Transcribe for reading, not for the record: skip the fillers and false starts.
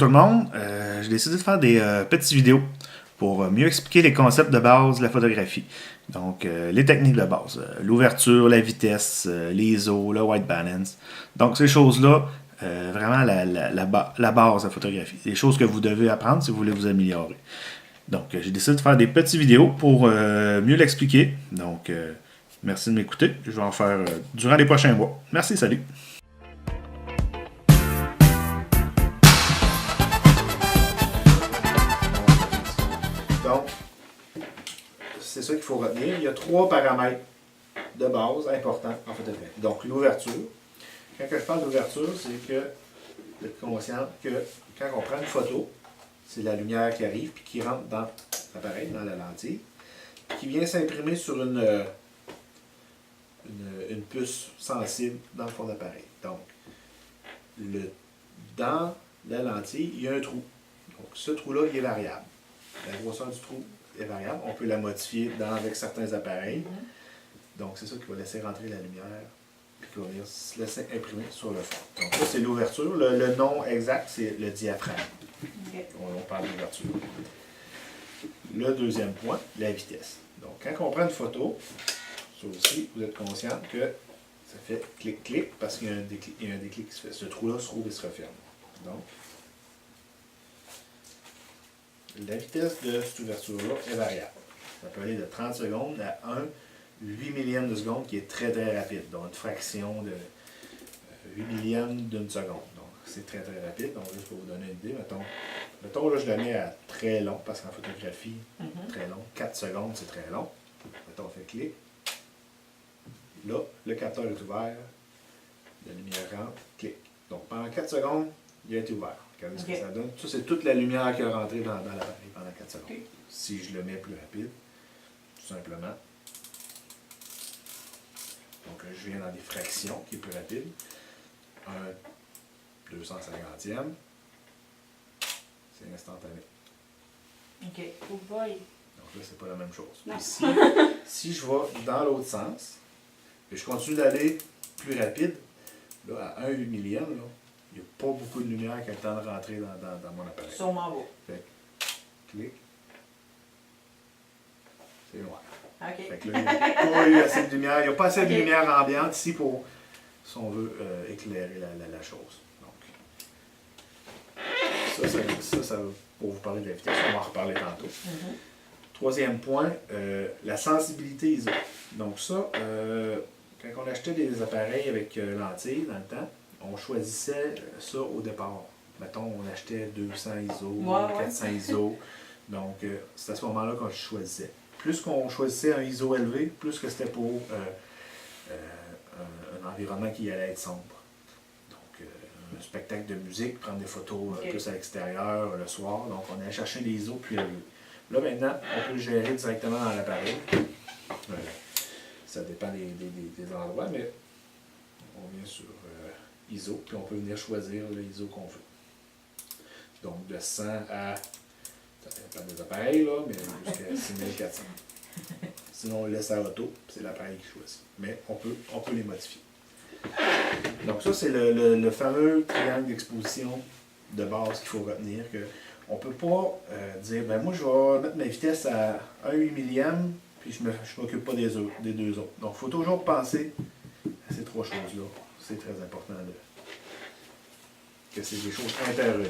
tout le monde, j'ai décidé de faire des petites vidéos pour mieux expliquer les concepts de base de la photographie. Donc, les techniques de base, l'ouverture, la vitesse, l'ISO, le white balance. Donc, ces choses-là, vraiment la base de la photographie. Les choses que vous devez apprendre si vous voulez vous améliorer. Donc, j'ai décidé de faire des petites vidéos pour mieux l'expliquer. Donc, merci de m'écouter. Je vais en faire durant les prochains mois. Merci, salut! Donc, c'est ça qu'il faut retenir. Il y a 3 paramètres de base importants en photographie. Donc, l'ouverture. Quand je parle d'ouverture, c'est que vous êtes conscient que quand on prend une photo, c'est la lumière qui arrive et qui rentre dans l'appareil, dans la lentille, qui vient s'imprimer sur une puce sensible dans le fond de l'appareil. Donc, dans la lentille, il y a un trou. Donc, ce trou-là, il est variable. La grosseur du trou est variable. On peut la modifier avec certains appareils. Donc, c'est ça qui va laisser rentrer la lumière et qui va venir se laisser imprimer sur le fond. Donc, ça, c'est l'ouverture. Le nom exact, c'est le diaphragme. Okay. On parle d'ouverture. Le deuxième point, la vitesse. Donc, quand on prend une photo, ça aussi, vous êtes conscient que ça fait clic-clic parce qu'il y a un déclic qui se fait. Ce trou-là se rouvre et se referme. Donc, la vitesse de cette ouverture-là est variable. Ça peut aller de 30 secondes à 8 millième de seconde qui est très très rapide. Donc une fraction de 8 millièmes d'une seconde. Donc c'est très très rapide. Donc juste pour vous donner une idée, mettons là je le mets à très long parce qu'en photographie, très long. 4 secondes c'est très long. Mettons on fait clic. Là, le capteur est ouvert. La lumière rentre, clic. Donc pendant 4 secondes, il a été ouvert. Regardez ce que ça donne. Ça, c'est toute la lumière qui est rentrée dans l'appareil pendant 4 secondes. Si je le mets plus rapide, tout simplement. Donc, je viens dans des fractions qui est plus rapide. 1/250e. C'est instantané. OK. Oh boy. Donc là, c'est pas la même chose. Ici, si je vais dans l'autre sens, et je continue d'aller plus rapide, là, à 1/8 millième, là, il n'y a pas beaucoup de lumière qui a le temps de rentrer dans mon appareil. Sûrement beau. Fait clic. C'est noir. OK. Fait que là, il n'y a pas eu assez de lumière. Il n'y a pas assez de lumière ambiante ici pour, si on veut, éclairer la chose. Donc, ça va pour vous parler de la vitesse. On va en reparler tantôt. Troisième point, la sensibilité ISO. Donc ça, quand on achetait des appareils avec lentilles dans le temps, on choisissait ça au départ. Mettons, on achetait 200 ISO, 400 ISO. Donc, c'est à ce moment-là qu'on choisissait. Plus qu'on choisissait un ISO élevé, plus que c'était pour un environnement qui allait être sombre. Donc, un spectacle de musique, prendre des photos plus à l'extérieur le soir. Donc, on allait chercher des ISO plus élevés. Là, maintenant, on peut le gérer directement dans l'appareil. Ça dépend des endroits, mais on vient sur ISO, puis on peut venir choisir le ISO qu'on veut. Donc, de 100 à... Ça dépend des appareils, là, mais jusqu'à 6400. Sinon, on le laisse à auto, c'est l'appareil qui choisit. Mais on peut les modifier. Donc ça, c'est le fameux triangle d'exposition de base qu'il faut retenir. On ne peut pas dire, ben moi, je vais mettre ma vitesse à 1/8 millième, puis je ne m'occupe pas des deux autres. Donc, il faut toujours penser à ces 3 choses-là. C'est très important que c'est des choses interreliées.